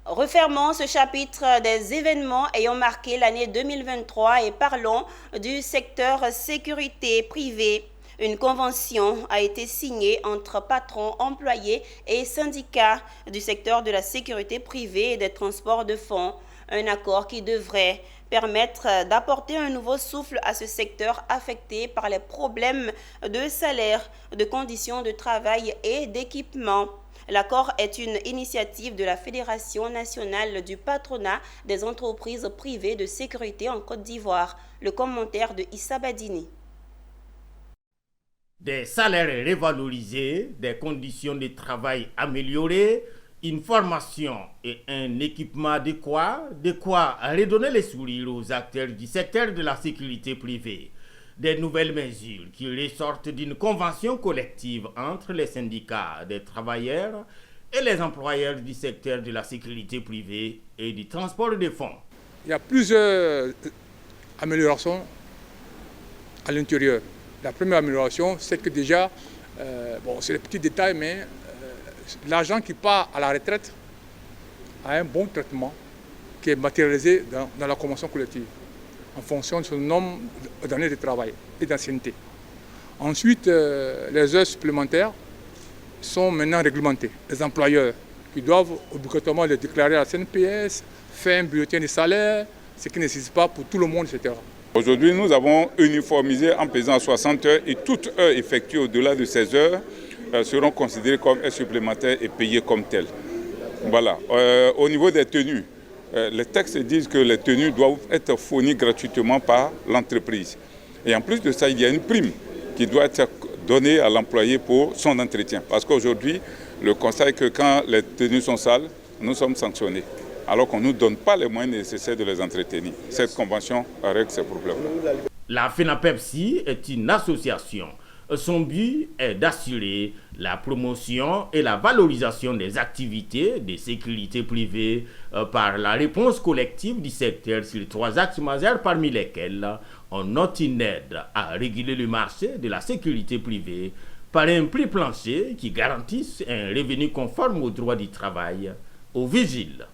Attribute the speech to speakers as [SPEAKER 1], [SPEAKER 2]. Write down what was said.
[SPEAKER 1] Refermons ce chapitre des événements ayant marqué l'année 2023 et parlons du secteur sécurité privée. Une convention a été signée entre patrons, employés et syndicats du secteur de la sécurité privée et des transports de fonds. Un accord qui devrait permettre d'apporter un nouveau souffle à ce secteur affecté par les problèmes de salaire, de conditions de travail et d'équipement. L'accord est une initiative de la Fédération nationale du patronat des entreprises privées de sécurité en Côte d'Ivoire. Le commentaire de Issa Badini.
[SPEAKER 2] Des salaires revalorisés, des conditions de travail améliorées, une formation et un équipement adéquat, de quoi redonner les sourires aux acteurs du secteur de la sécurité privée. Des nouvelles mesures qui ressortent d'une convention collective entre les syndicats des travailleurs et les employeurs du secteur de la sécurité privée et du transport de fonds.
[SPEAKER 3] Il y a plusieurs améliorations à l'intérieur. La première amélioration, c'est que déjà, c'est les petits détails, mais l'agent qui part à la retraite a un bon traitement qui est matérialisé dans la convention collective en fonction de son nombre d'années de travail et d'ancienneté. Ensuite, les heures supplémentaires sont maintenant réglementées. Les employeurs qui doivent obligatoirement les déclarer à la CNPS, faire un bulletin de salaire, ce qui ne nécessite pas pour tout le monde, etc.
[SPEAKER 4] Aujourd'hui, nous avons uniformisé en pesant 60 heures et toutes heures effectuées au-delà de 16 heures seront considérées comme heures supplémentaires et payées comme telles. Voilà. Au niveau des tenues, les textes disent que les tenues doivent être fournies gratuitement par l'entreprise. Et en plus de ça, il y a une prime qui doit être donnée à l'employé pour son entretien. Parce qu'aujourd'hui, le constat est que quand les tenues sont sales, nous sommes sanctionnés, alors qu'on ne nous donne pas les moyens nécessaires de les entretenir. Cette convention règle ces problèmes-là.
[SPEAKER 2] La FENAPEPSI est une association. Son but est d'assurer la promotion et la valorisation des activités de sécurité privée par la réponse collective du secteur sur 3 axes majeurs, parmi lesquels on note une aide à réguler le marché de la sécurité privée par un prix plancher qui garantisse un revenu conforme aux droits du travail aux vigiles.